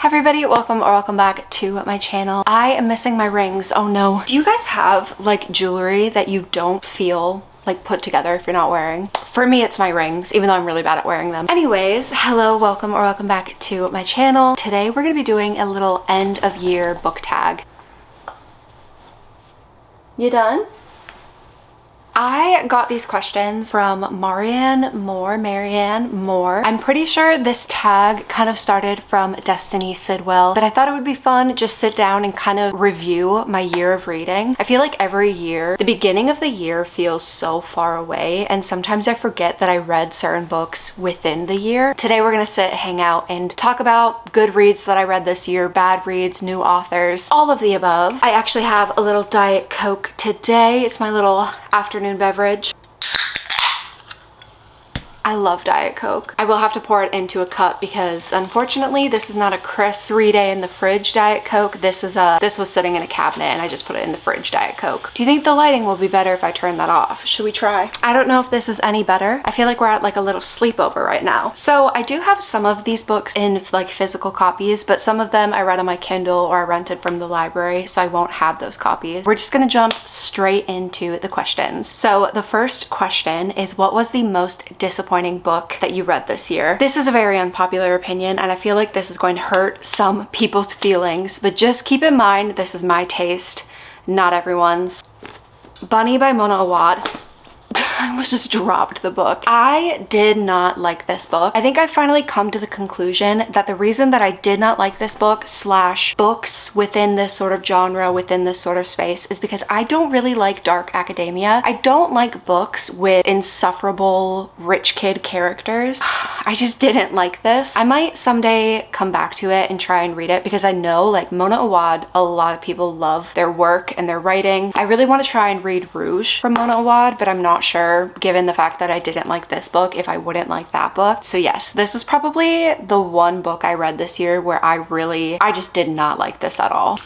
Hi everybody, welcome back to my channel. I am missing my rings. Oh no. Do you guys have like jewelry that you don't feel like put together if you're not wearing? For me, it's my rings, even though I'm really bad at wearing them. Anyways, hello, welcome back to my channel. Today we're gonna be doing a little end of year book tag. You done? I got these questions from Marianne Moore. I'm pretty sure this tag kind of started from Destiny Sidwell, but I thought it would be fun just sit down and kind of review my year of reading. I feel like every year, the beginning of the year feels so far away, and sometimes I forget that I read certain books within the year. Today we're gonna sit, hang out, and talk about good reads that I read this year, bad reads, new authors, all of the above. I actually have a little Diet Coke today. It's my little afternoon beverage. I love Diet Coke. I will have to pour it into a cup because unfortunately this is not a crisp 3-day in the fridge Diet Coke. This was sitting in a cabinet and I just put it in the fridge Diet Coke. Do you think the lighting will be better if I turn that off? Should we try? I don't know if this is any better. I feel like we're at like a little sleepover right now. So I do have some of these books in like physical copies, but some of them I read on my Kindle or I rented from the library, so I won't have those copies. We're just gonna jump straight into the questions. So the first question is, what was the most disappointing book that you read this year? This is a very unpopular opinion and I feel like this is going to hurt some people's feelings, but just keep in mind this is my taste, not everyone's. Bunny by Mona Awad. I almost just dropped the book. I did not like this book. I think I finally come to the conclusion that the reason that I did not like this book slash books within this sort of genre, within this sort of space, is because I don't really like dark academia. I don't like books with insufferable rich kid characters. I just didn't like this. I might someday come back to it and try and read it because I know like Mona Awad, a lot of people love their work and their writing. I really want to try and read Rouge from Mona Awad, but I'm not sure, given the fact that I didn't like this book, if I wouldn't like that book. So yes, this is probably the one book I read this year where I just did not like this at all.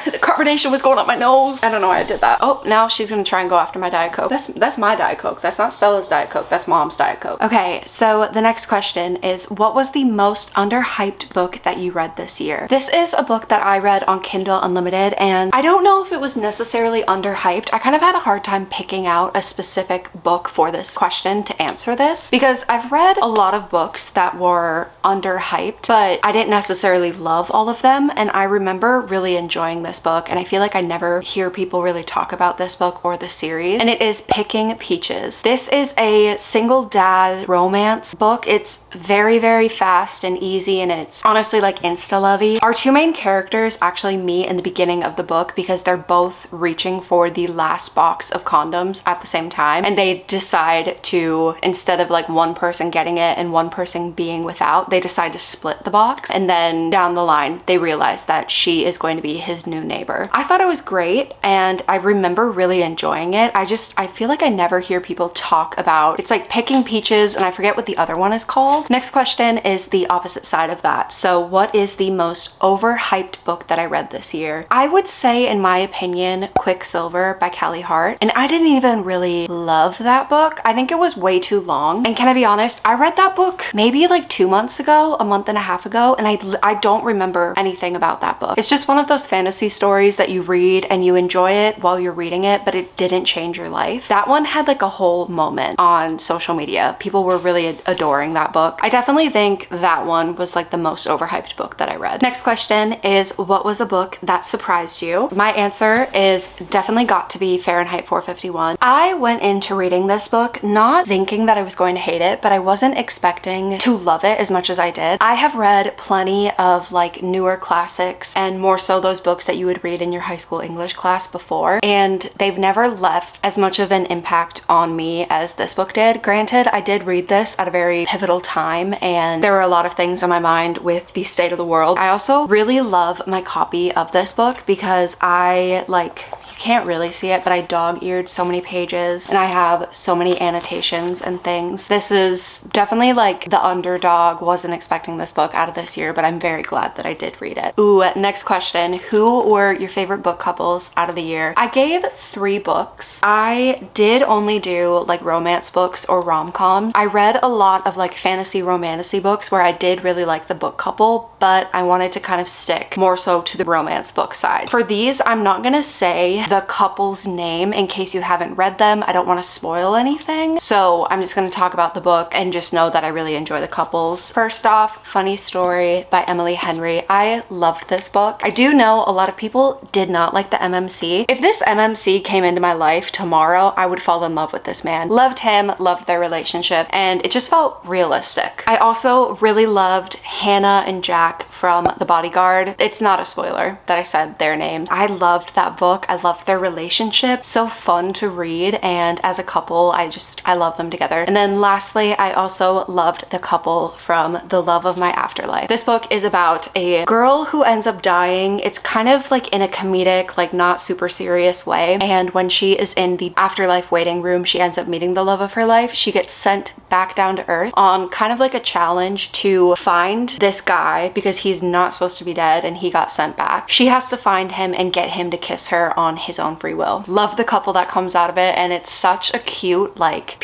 The carbonation was going up my nose. I don't know why I did that. Oh, now she's gonna try and go after my Diet Coke. That's my Diet Coke. That's not Stella's Diet Coke. That's Mom's Diet Coke. Okay, so the next question is, what was the most underhyped book that you read this year? This is a book that I read on Kindle Unlimited, and I don't know if it was necessarily underhyped. I kind of had a hard time picking out a specific book for this question to answer this, because I've read a lot of books that were underhyped, but I didn't necessarily love all of them, and I remember really enjoying this book, and I feel like I never hear people really talk about this book or the series, and it is Picking Peaches. This is a single dad romance book. It's very fast and easy, and it's honestly like insta-lovey. Our two main characters actually meet in the beginning of the book because they're both reaching for the last box of condoms at the same time, and they decide to, instead of like one person getting it and one person being without, they decide to split the box, and then down the line they realize that she is going to be his new neighbor. I thought it was great and I remember really enjoying it. I feel like I never hear people talk about, it's like Picking Peaches and I forget what the other one is called. Next question is the opposite side of that. So what is the most overhyped book that I read this year? I would say, in my opinion, Quicksilver by Callie Hart, and I didn't even really love that book. I think it was way too long, and can I be honest, I read that book maybe like 2 months ago, a month and a half ago, and I don't remember anything about that book. It's just one of those fantasy stories that you read and you enjoy it while you're reading it, but it didn't change your life. That one had like a whole moment on social media. People were really adoring that book. I definitely think that one was like the most overhyped book that I read. Next question is, what was a book that surprised you? My answer is definitely got to be Fahrenheit 451. I went into reading this book not thinking that I was going to hate it, but I wasn't expecting to love it as much as I did. I have read plenty of like newer classics and more so those books that you would read in your high school English class before, and they've never left as much of an impact on me as this book did. Granted, I did read this at a very pivotal time and there were a lot of things on my mind with the state of the world. I also really love my copy of this book because I you can't really see it, but I dog-eared so many pages and I have so many annotations and things. This is definitely like the underdog. Wasn't expecting this book out of this year, but I'm very glad that I did read it. Ooh, next question. Who who were your favorite book couples out of the year? I gave 3 books. I did only do like romance books or rom-coms. I read a lot of like fantasy romantasy books where I did really like the book couple, but I wanted to kind of stick more so to the romance book side. For these, I'm not gonna say the couple's name in case you haven't read them. I don't want to spoil anything. So I'm just gonna talk about the book and just know that I really enjoy the couples. First off, Funny Story by Emily Henry. I loved this book. I do know a lot of people did not like the MMC. If this MMC came into my life tomorrow, I would fall in love with this man. Loved him, loved their relationship, and it just felt realistic. I also really loved Hannah and Jack from The Bodyguard. It's not a spoiler that I said their names. I loved that book. I loved their relationship. So fun to read, and as a couple, I love them together. And then lastly, I also loved the couple from The Love of My Afterlife. This book is about a girl who ends up dying. It's kind of like in a comedic, like not super serious way. And when she is in the afterlife waiting room, she ends up meeting the love of her life. She gets sent back down to earth on kind of like a challenge to find this guy because he's not supposed to be dead and he got sent back. She has to find him and get him to kiss her on his own free will. Love the couple that comes out of it, and it's such a cute, like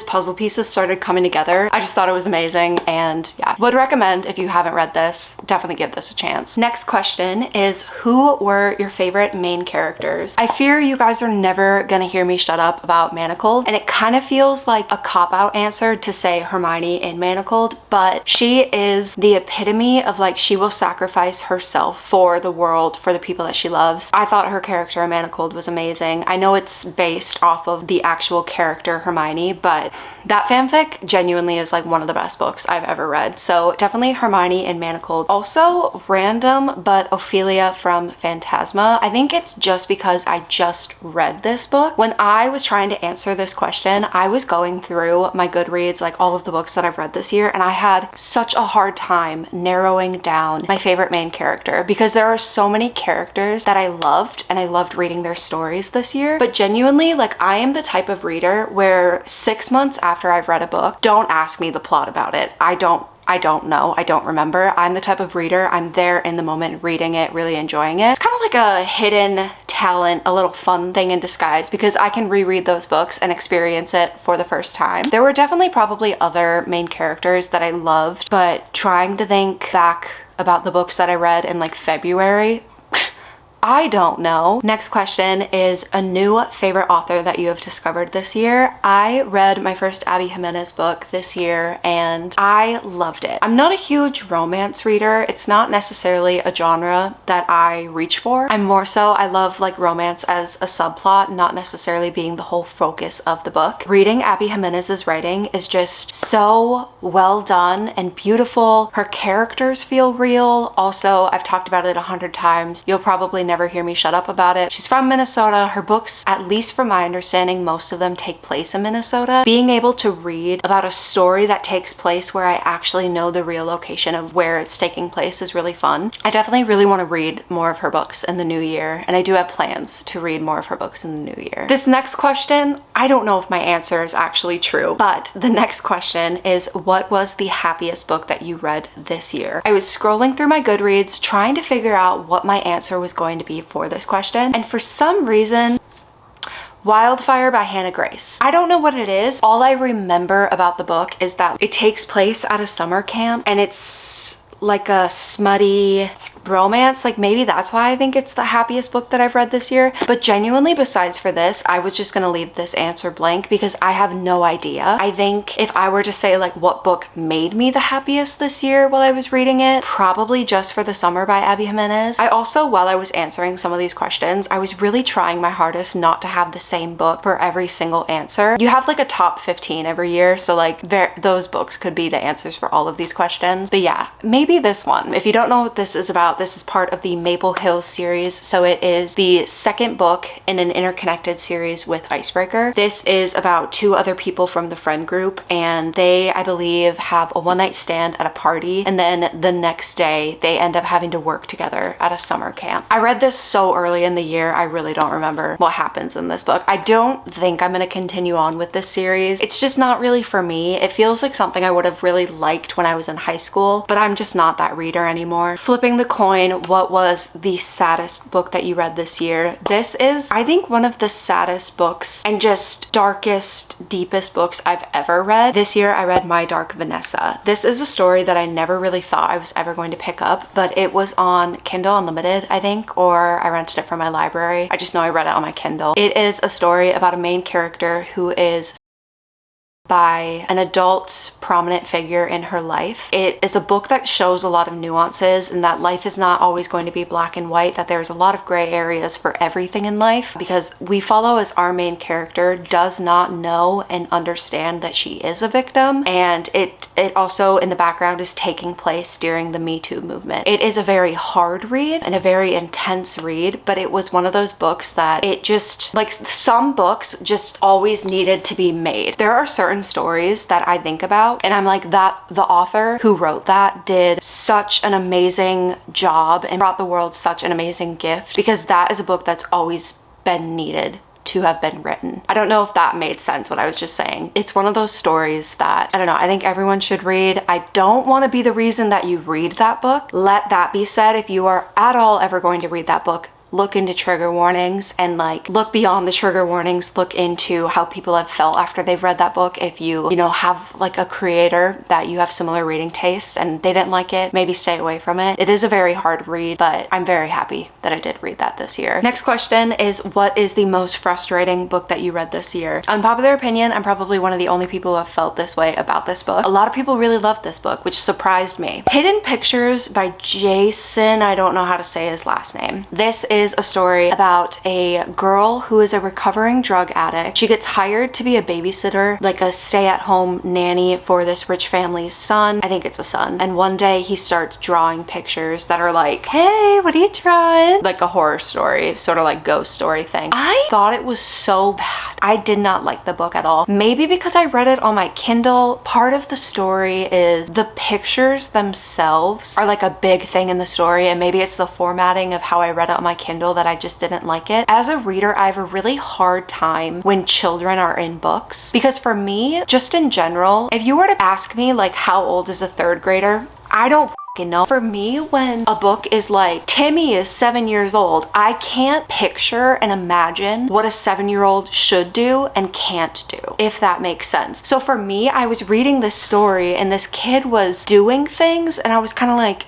puzzle pieces started coming together. I just thought it was amazing, and yeah, would recommend if you haven't read this, definitely give this a chance. Next question is, who were your favorite main characters? I fear you guys are never gonna hear me shut up about Manacled, and it kind of feels like a cop-out answer to say Hermione in Manacled, but she is the epitome of like, she will sacrifice herself for the world, for the people that she loves. I thought her character in Manacled was amazing. I know it's based off of the actual character Hermione, but that fanfic genuinely is like one of the best books I've ever read. So definitely Hermione in Manacled. Also random, but Ophelia from Phantasma. I think it's just because I just read this book. When I was trying to answer this question, I was going through my Goodreads, like all of the books that I've read this year, and I had such a hard time narrowing down my favorite main character because there are so many characters that I loved, and I loved reading their stories this year. But genuinely, like, I am the type of reader where 6 months after I've read a book, don't ask me the plot about it. I don't know. I don't remember. I'm the type of reader, I'm there in the moment reading it, really enjoying it. It's kind of like a hidden talent, a little fun thing in disguise, because I can reread those books and experience it for the first time. There were definitely probably other main characters that I loved, but trying to think back about the books that I read in like February, I don't know. Next question is a new favorite author that you have discovered this year. I read my first Abby Jimenez book this year and I loved it. I'm not a huge romance reader. It's not necessarily a genre that I reach for. I'm more so, I love like romance as a subplot, not necessarily being the whole focus of the book. Reading Abby Jimenez's writing is just so well done and beautiful. Her characters feel real. Also, I've talked about it 100 times. You'll probably never hear me shut up about it. She's from Minnesota. Her books, at least from my understanding, most of them take place in Minnesota. Being able to read about a story that takes place where I actually know the real location of where it's taking place is really fun. I definitely really want to read more of her books in the new year, and I do have plans to read more of her books in the new year. This next question, I don't know if my answer is actually true, but the next question is, what was the happiest book that you read this year? I was scrolling through my Goodreads trying to figure out what my answer was going to be for this question, and for some reason, Wildfire by Hannah Grace. I don't know what it is. All I remember about the book is that it takes place at a summer camp and it's like a smutty romance. Like maybe that's why I think it's the happiest book that I've read this year. But genuinely, besides for this, I was just gonna leave this answer blank because I have no idea. I think if I were to say like what book made me the happiest this year while I was reading it, probably Just for the Summer by Abby Jimenez. I also, while I was answering some of these questions, I was really trying my hardest not to have the same book for every single answer. You have like a top 15 every year, so like those books could be the answers for all of these questions. But yeah, maybe this one. If you don't know what this is about, this is part of the Maple Hills series, so it is the second book in an interconnected series with Icebreaker. This is about 2 other people from the friend group, and they, I believe, have a one-night stand at a party, and then the next day they end up having to work together at a summer camp. I read this so early in the year, I really don't remember what happens in this book. I don't think I'm going to continue on with this series. It's just not really for me. It feels like something I would have really liked when I was in high school, but I'm just not that reader anymore. Flipping the coin, what was the saddest book that you read this year? This is, I think, one of the saddest books and just darkest, deepest books I've ever read. This year I read My Dark Vanessa. This is a story that I never really thought I was ever going to pick up, but it was on Kindle Unlimited, I think, or I rented it from my library. I just know I read it on my Kindle. It is a story about a main character who is by an adult prominent figure in her life. It is a book that shows a lot of nuances and that life is not always going to be black and white, that there's a lot of gray areas for everything in life, because we follow as our main character does not know and understand that she is a victim, and it also in the background is taking place during the Me Too movement. It is a very hard read and a very intense read, but it was one of those books that it just, like some books just always needed to be made. There are certain stories that I think about and I'm like, that the author who wrote that did such an amazing job and brought the world such an amazing gift, because that is a book that's always been needed to have been written. I don't know if that made sense what I was just saying. It's one of those stories that, I don't know, I think everyone should read. I don't want to be the reason that you read that book. Let that be said. If you are at all ever going to read that book, look into trigger warnings and like look beyond the trigger warnings. Look into how people have felt after they've read that book. If you know, have like a creator that you have similar reading taste and they didn't like it, maybe stay away from it. It is a very hard read, but I'm very happy that I did read that this year. Next question is, what is the most frustrating book that you read this year? Unpopular opinion, I'm probably one of the only people who have felt this way about this book. A lot of people really loved this book, which surprised me. Hidden Pictures by Jason, I don't know how to say his last name. This is a story about a girl who is a recovering drug addict. She gets hired to be a babysitter, like a stay-at-home nanny for this rich family's son. I think it's a son. And one day he starts drawing pictures that are like, hey, what are you drawing? Like a horror story, sort of like ghost story thing. I thought it was so bad. I did not like the book at all. Maybe because I read it on my Kindle. Part of the story is the pictures themselves are like a big thing in the story, and maybe it's the formatting of how I read it on my Kindle that I just didn't like it. As a reader, I have a really hard time when children are in books, because for me, just in general, if you were to ask me like how old is a third grader, I don't know. For me, when a book is like, Timmy is 7 years old, I can't picture and imagine what a 7-year-old should do and can't do, if that makes sense. So for me, I was reading this story and this kid was doing things and I was kind of like,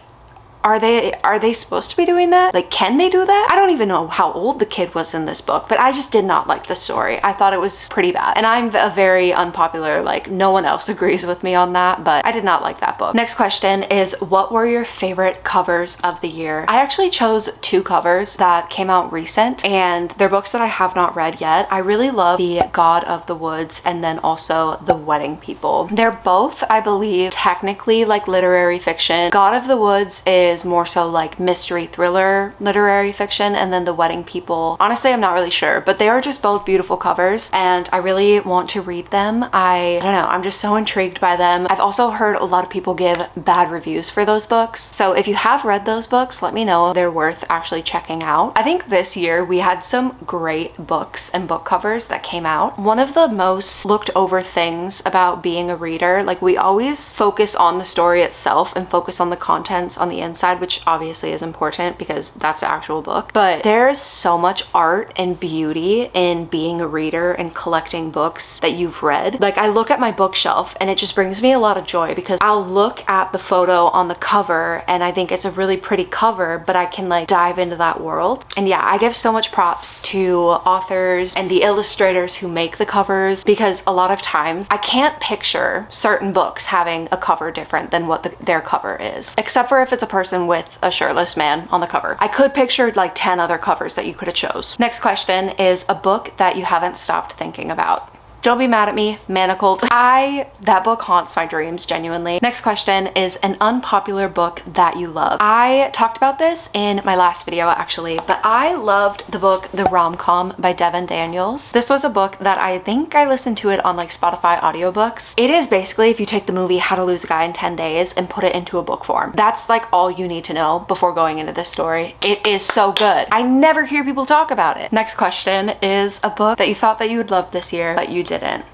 are they supposed to be doing that? Like, can they do that? I don't even know how old the kid was in this book, but I just did not like the story. I thought it was pretty bad. And I'm a very unpopular, like, no one else agrees with me on that, but I did not like that book. Next question is, what were your favorite covers of the year? I actually chose 2 covers that came out recent, and they're books that I have not read yet. I really love The God of the Woods and then also The Wedding People. They're both, I believe, technically like literary fiction. God of the Woods is more so like mystery thriller literary fiction, and then The Wedding People, honestly I'm not really sure, but they are just both beautiful covers and I really want to read them. I don't know, I'm just so intrigued by them. I've also heard a lot of people give bad reviews for those books, so if you have read those books, let me know. They're worth actually checking out. I think this year we had some great books and book covers that came out. One of the most looked over things about being a reader, like we always focus on the story itself and focus on the contents on the inside, which obviously is important because that's the actual book, but there is so much art and beauty in being a reader and collecting books that you've read. Like, I look at my bookshelf and it just brings me a lot of joy because I'll look at the photo on the cover and I think it's a really pretty cover, but I can like dive into that world. And yeah, I give so much props to authors and the illustrators who make the covers, because a lot of times I can't picture certain books having a cover different than what their cover is, except for if it's a person with a shirtless man on the cover. I could picture like 10 other covers that you could have chose. Next question is, a book that you haven't stopped thinking about. Don't be mad at me, Manacled. That book haunts my dreams, genuinely. Next question is an unpopular book that you love. I talked about this in my last video actually, but I loved the book The Rom-Com by Devin Daniels. This was a book that I think I listened to it on like Spotify audiobooks. It is basically if you take the movie How to Lose a Guy in 10 Days and put it into a book form. That's like all you need to know before going into this story. It is so good. I never hear people talk about it. Next question is a book that you thought that you would love this year, but you didn't.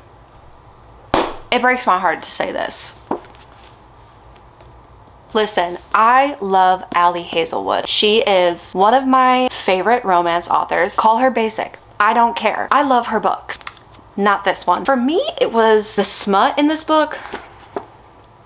It breaks my heart to say this. Listen, I love Allie Hazelwood. She is one of my favorite romance authors. Call her basic. I don't care. I love her books. Not this one. For me, it was the smut in this book.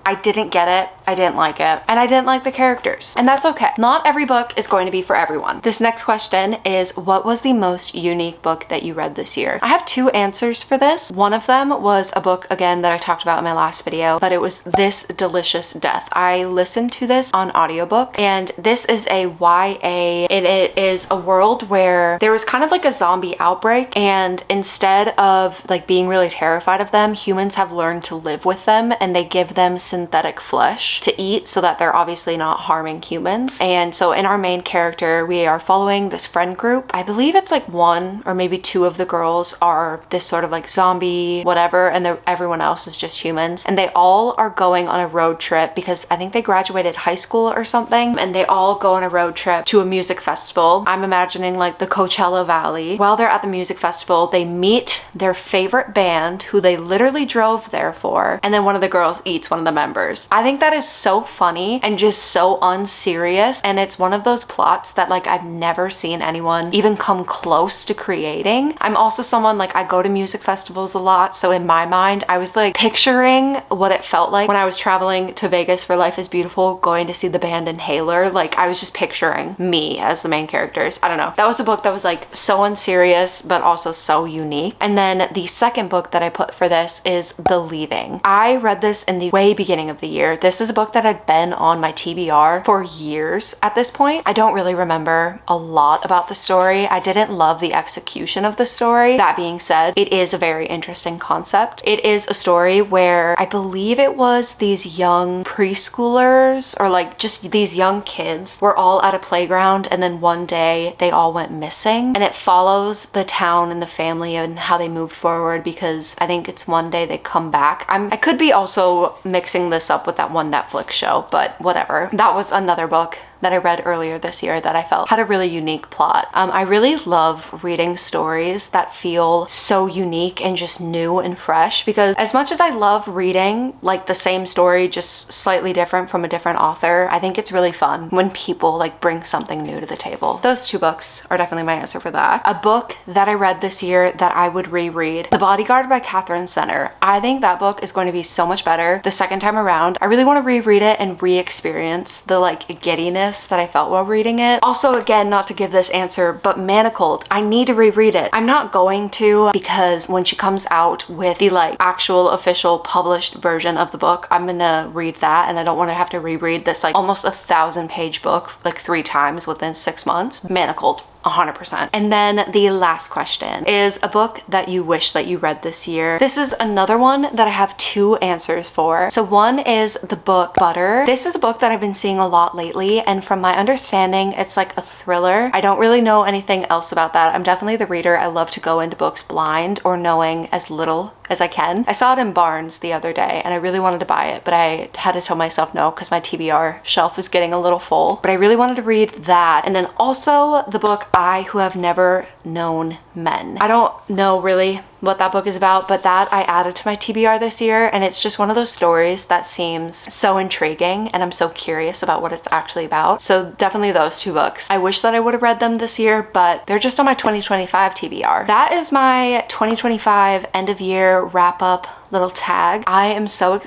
I didn't get it, I didn't like it, and I didn't like the characters. And that's okay. Not every book is going to be for everyone. This next question is, what was the most unique book that you read this year? I have two answers for this. One of them was a book, again, that I talked about in my last video, but it was This Delicious Death. I listened to this on audiobook, and this is a YA. It is a world where there was kind of like a zombie outbreak, and instead of like being really terrified of them, humans have learned to live with them, and they give them synthetic flesh to eat so that they're obviously not harming humans. And so in our main character, we are following this friend group. I believe it's like one or maybe two of the girls are this sort of like zombie whatever, and everyone else is just humans. And they all are going on a road trip because I think they graduated high school or something, and they all go on a road trip to a music festival. I'm imagining like the Coachella Valley. While they're at the music festival, they meet their favorite band who they literally drove there for, and then one of the girls eats one of the members. I think that is so funny and just so unserious, and it's one of those plots that like I've never seen anyone even come close to creating. I'm also someone like I go to music festivals a lot, so in my mind I was like picturing what it felt like when I was traveling to Vegas for Life is Beautiful, going to see the band Inhaler. Like I was just picturing me as the main characters. I don't know. That was a book that was like so unserious but also so unique. And then the second book that I put for this is The Leaving. I read this in the way beginning of the year. This is a book that had been on my TBR for years at this point. I don't really remember a lot about the story. I didn't love the execution of the story. That being said, it is a very interesting concept. It is a story where I believe it was these young preschoolers or like just these young kids were all at a playground, and then one day they all went missing, and it follows the town and the family and how they moved forward, because I think it's one day they come back. I could be also mixing this up with that one Netflix show, but whatever. That was another book that I read earlier this year that I felt had a really unique plot. I really love reading stories that feel so unique and just new and fresh, because as much as I love reading like the same story just slightly different from a different author, I think it's really fun when people like bring something new to the table. Those two books are definitely my answer for that. A book that I read this year that I would reread, The Bodyguard by Catherine Center. I think that book is going to be so much better the second time around. I really want to reread it and re-experience the like giddiness that I felt while reading it. Also, again, not to give this answer, but Manacled, I need to reread it. I'm not going to, because when she comes out with the like actual official published version of the book, I'm gonna read that, and I don't want to have to reread this like almost 1,000-page book like 3 times within 6 months. Manacled. 100%. And then the last question is a book that you wish that you read this year. This is another one that I have 2 answers for. So one is the book Butter. This is a book that I've been seeing a lot lately, and from my understanding, it's like a thriller. I don't really know anything else about that. I'm definitely the reader. I love to go into books blind or knowing as little as I can. I saw it in Barnes the other day and I really wanted to buy it, but I had to tell myself no because my TBR shelf was getting a little full. But I really wanted to read that. And then also the book I Who Have Never Known Men. I don't know really what that book is about, but that I added to my TBR this year, and it's just one of those stories that seems so intriguing and I'm so curious about what it's actually about. So definitely those 2 books. I wish that I would have read them this year, but they're just on my 2025 TBR. That is my 2025 end of year wrap up little tag. I am so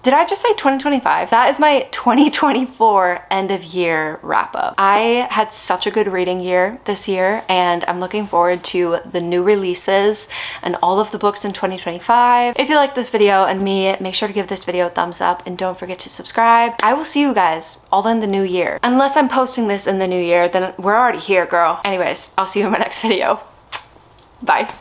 Did I just say 2025? That is my 2024 end of year wrap up. I had such a good reading year this year, and I'm looking forward to the new releases and all of the books in 2025. If you like this video and me, make sure to give this video a thumbs up and don't forget to subscribe. I will see you guys all in the new year. Unless I'm posting this in the new year, then we're already here, girl. Anyways, I'll see you in my next video. Bye.